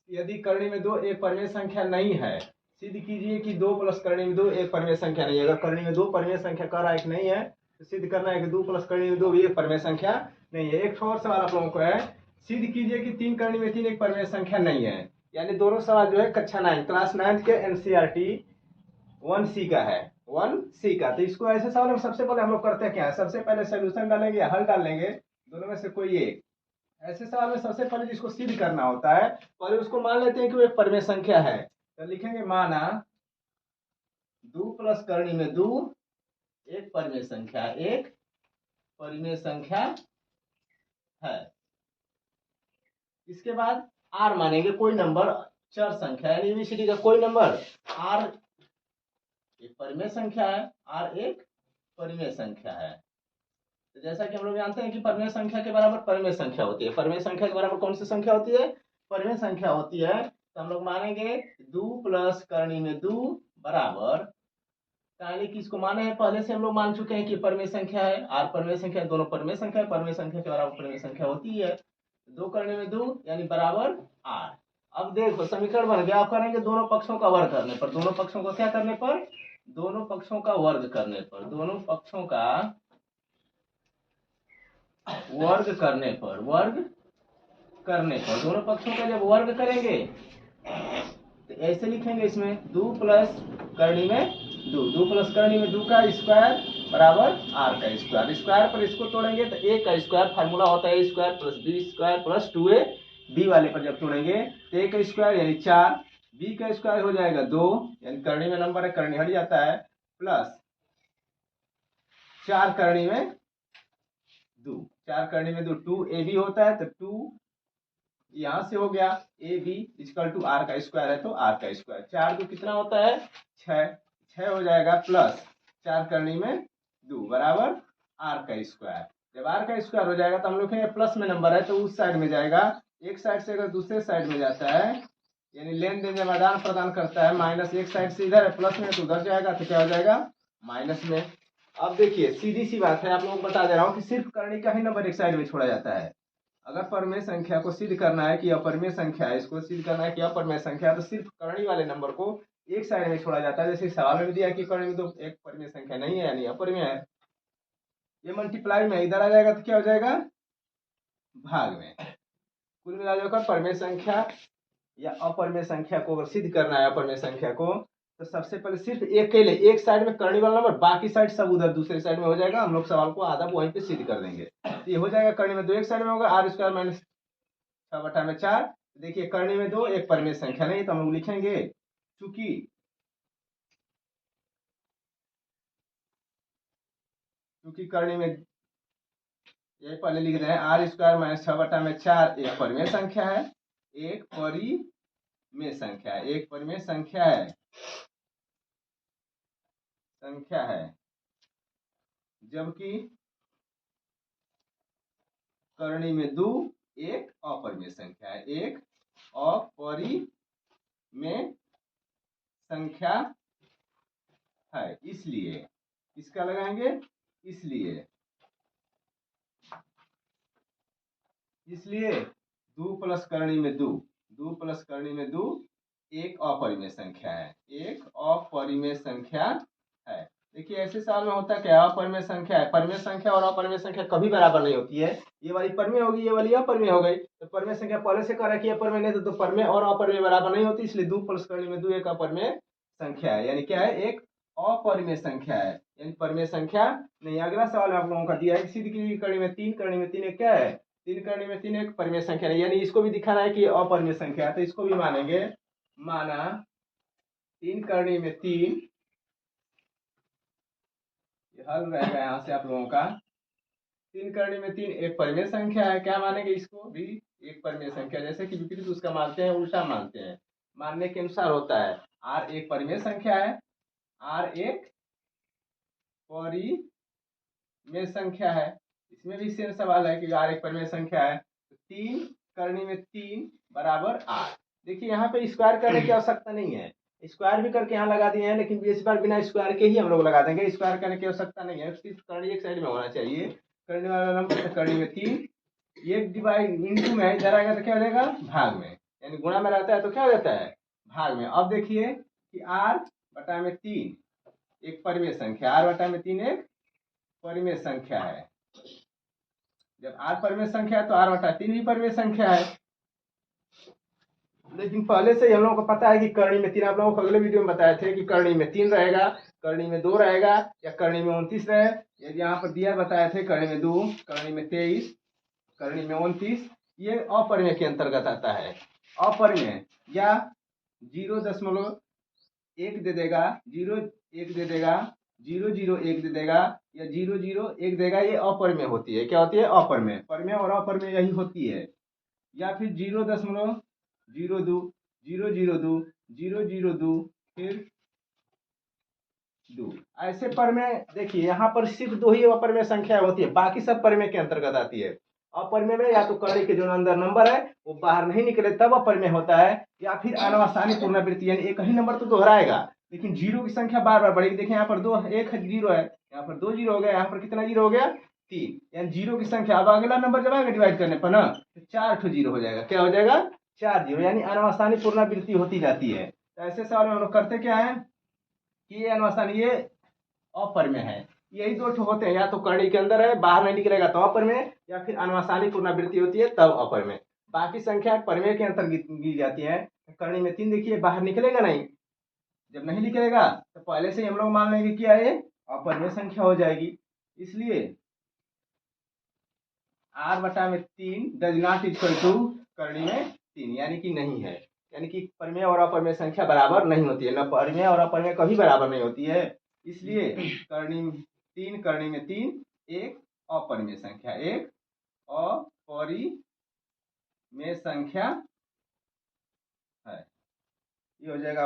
यदि करनी में 2 एक परिमेय संख्या नहीं है, सिद्ध कीजिए कि 2 प्लस करनी में 2 एक परिमेय संख्या नहीं है। अगर करनी में 2 परिमेय संख्या कह रहा है कि नहीं है, तो सिद्ध करना है कि 2 प्लस करनी में 2 भी एक परिमेय संख्या नहीं है। एक और सवाल आप लोगों को है, सिद्ध कीजिए कि 3 करनी में 3 एक परिमेय संख्या नहीं है। यानी दोनों सवाल जो है कक्षा 9 क्लास 9 के एनसीईआरटी 1C का है, 1C का। तो इसको ऐसे सवाल में सबसे पहले हम लोग करते हैं क्या है, सबसे पहले सोल्यूशन डालेंगे या हल डाल लेंगे, दोनों में से कोई एक। ऐसे सवाल में सबसे पहले जिसको सिद्ध करना होता है, पहले उसको मान लेते हैं कि वो एक परिमेय संख्या है। तो लिखेंगे माना 2 प्लस करनी में 2 एक परिमेय संख्या, एक परिमेय संख्या है। इसके बाद आर मानेंगे कोई नंबर, चर संख्या यानी एबीसीडी का कोई नंबर। आर एक परिमेय संख्या है, आर एक परिमेय संख्या है। तो जैसा कि हम लोग जानते हैं कि परिमेय संख्या के बराबर परिमेय संख्या होती है। परिमेय संख्या के बराबर कौन सी संख्या होती है, परिमेय संख्या होती है। तो हम लोग मानेंगे 2 प्लस करनी में 2 बराबर, यानी कि इसको माने हैं पहले से हम लोग मान चुके हैं कि परिमेय संख्या है, आर परिमेय संख्या, दोनों परिमेय संख्या है, परिमेय संख्या के बराबर परिमेय संख्या होती है। 2 करने में 2 यानी बराबर आर। अब देखो समीकरण बन गया। आप करेंगे दोनों पक्षों का वर्ग करने पर, दोनों पक्षों को क्या करने पर, दोनों पक्षों का वर्ग करने पर, दोनों पक्षों का वर्ग करने पर, वर्ग करने पर, दोनों पक्षों का जब वर्ग करेंगे तो ऐसे लिखेंगे इसमें 2 प्लस करनी में 2 प्लस करनी में 2 का स्क्वायर बराबर आर का स्क्वायर। स्क्वायर पर इसको तोड़ेंगे तो ए का स्क्वायर, फार्मूला होता है A square plus B square plus 2a। B वाले पर जब तोड़ेंगे तो ए का स्क्वायर यानी 4, बी का स्क्वायर हो जाएगा 2, यानी करनी में नंबर है, करनी हट जाता है, प्लस 4 करनी में 2, 4 करनी में 2 2ab होता है, तो 2 यहां से हो गया A B equal to R का स्क्वायर है तो आर का स्क्वायर। 4 2 कितना होता है 6, 6 हो जाएगा, प्लस 4 करनी में 2 बराबर आर का स्क्वायर। जब आर का स्क्वायर हो जाएगा तो हम लोग कहेंगे प्लस में नंबर है तो उस साइड में जाएगा, एक साइड से अगर दूसरे साइड में जाता है यानी लेन देन में आदान प्रदान करता है, माइनस एक साइड से इधर है प्लस में तो उधर जाएगा तो क्या हो जाएगा माइनस में। अब देखिए सीधी सी बात है, आप लोगों को बता दे रहा हूँ कि सिर्फ करनी का ही नंबर एक साइड में छोड़ा जाता है। अगर परिमेय संख्या को सिद्ध करना है कि अपरिमेय संख्या है, इसको सिद्ध करना है कि अपरिमेय संख्या है, तो सिर्फ करनी वाले नंबर को एक साइड में छोड़ा जाता है। जैसे सवाल में दिया कि करनी में तो एक परिमेय संख्या नहीं है यानी अपरिमेय है, ये मल्टीप्लाई में इधर आ जाएगा तो क्या हो जाएगा भाग में। कुल मिलाकर परिमेय संख्या या अपरिमेय संख्या को अगर सिद्ध करना है, अपरिमेय संख्या को, तो सबसे पहले सिर्फ अकेले एक साइड में करने वाला नंबर, बाकी साइड सब उधर दूसरे साइड में हो जाएगा। हम लोग सवाल को आधा वहीं पे सिद्ध कर देंगे। ये हो जाएगा करने में 2 एक साइड में होगा, आर स्क्वायर माइनस 6/4। देखिए करने में 2 एक परिमेय संख्या नहीं, तो हम लोग लिखेंगे चूंकि करने में ये पहले लिख रहे हैं आर स्क्वायर माइनस 6/4 एक परिमेय संख्या है, एक परिमेय संख्या है, एक परिमेय संख्या है, जबकि करनी में 2 एक अपरिमेय संख्या है, एक अपरिमेय संख्या है। इसलिए इसका लगाएंगे, इसलिए 2 प्लस करनी में 2 प्लस करनी में 2 एक अपरिमेय संख्या है, एक अपरिमेय संख्या है। देखिए ऐसे सवाल में होता क्या, अपरिमेय संख्या है, परिमेय संख्या और अपरिमेय संख्या कभी बराबर नहीं होती है। ये वाली परिमेय होगी, ये वाली अपरिमेय हो गई, तो परिमेय संख्या पहले से कह रहा है कि अपरिमेय नहीं, तो परिमेय और अपरिमेय बराबर नहीं होती, इसलिए 2 प्लस करनी में 2 एक अपरिमेय संख्या है, यानी क्या है एक अपरिमेय संख्या है, यानी परिमेय संख्या नहीं। अगला सवाल आप लोगों का दिया है सीधी की करनी में 3 करनी में 3 एक क्या है, 3 करनी में 3 एक परिमेय संख्या नहीं, यानी इसको भी दिखाना है कि अपरिमेय संख्या है, तो इसको भी मानेंगे। माना 3 करनी में 3, हल रहेगा यहाँ से आप लोगों का, 3 करनी में 3 एक परिमेय संख्या है, क्या मानेंगे इसको भी एक परिमेय संख्या। जैसे कि विपरीत उसका मानते हैं, उल्टा मानते हैं, मानने के अनुसार होता है। आर एक परिमेय संख्या है, आर एक परिमेय संख्या है, इसमें भी सेम सवाल है कि आर एक परिमेय संख्या है, तो 3 करनी में 3 बराबर आर। देखिए यहाँ पे स्क्वायर करने की आवश्यकता नहीं है, स्क्वायर भी करके यहाँ लगा दिए हैं, लेकिन इस बार बिना स्क्वायर के ही हम लोग लगा देंगे, स्क्वायर करने की आवश्यकता नहीं है, सिर्फ करनी एक साइड में होना चाहिए। करने वाला नंबर तो करनी में 3 एक डिवाइड इंटू में इधर आएगा तो क्या हो जाएगा भाग में, यानी गुणा में रहता है तो क्या हो जाता है, भाग में। अब देखिए कि r बटा में 3 एक परिमेय संख्या, r बटा में 3 एक परिमेय संख्या है। जब r परिमेय संख्या है तो r बटा 3 भी परिमेय संख्या है। लेकिन पहले से ही हम लोगों को पता है कि करणी में 3, आप लोगों को अगले वीडियो में बताए थे कि करणी में 3 रहेगा, करणी में 2 रहेगा या करणी में 29 रहे। यदि यहाँ पर दिया बताए थे करणी में 2, करणी में 23, करणी में 29, ये अपरिमेय के अंतर्गत आता है। अपरिमेय या 0.1 दे देगा, 0.1 दे देगा, 0.01 दे देगा या 0.01 देगा, ये अपरिमेय होती है। क्या होती है, अपरिमेय। परिमेय और अपरिमेय यही होती है। या फिर 0.02, 0.02, 0.02 फिर 2, ऐसे परिमेय। देखिए यहाँ पर सिर्फ 2 ही अपरिमेय संख्या होती है, बाकी सब परिमेय के अंतर्गत आती है। अपरिमेय में या तो कड़ी के जो अंदर नंबर है वो बाहर नहीं निकले तब अपरिमेय होता है, या फिर अनवासानी पुनरावृत्ति, यानी एक ही नंबर तो दोहराएगा लेकिन जीरो की संख्या बार बार बढ़ेगी। देखिए यहाँ पर 2 1 जीरो है, यहाँ पर 2 जीरो हो गया, यहाँ पर कितना जीरो हो गया, 3, यानी जीरो की संख्या। अब अगला नंबर जब आएगा डिवाइड करने पर ना तो 4 जीरो हो जाएगा। क्या हो जाएगा, 4 जीरो, यानी अनवासानी पुनरावृत्ति होती जाती है। तो ऐसे सवाल में हम लोग करते क्या है कि ये अनवासानी, ये अपरिमेय है। यही 2 होते हैं, या तो कड़ी के अंदर है बाहर नहीं निकलेगा तो अपरिमेय, या फिर अनवासानी पुनरावृत्ति होती है तब अपरिमेय। बाकी संख्या परिमेय के अंतर्गत गी जाती है। करणी में 3 देखिए बाहर निकलेगा नहीं, जब नहीं निकलेगा तो पहले से हम लोग मान लेंगे कि ये अपरिमेय संख्या हो जाएगी। इसलिए r बटा में 3 डज नॉट इक्वल टू करणी में 3, यानी कि नहीं है। यानी कि परिमेय और अपरिमेय संख्या बराबर नहीं होती है, न परिमेय और अपरिमेय कभी बराबर नहीं होती है। इसलिए करणी में 3 एक अपरिमेय संख्या, एक अपरिमेय संख्या है। ये हो जाएगा।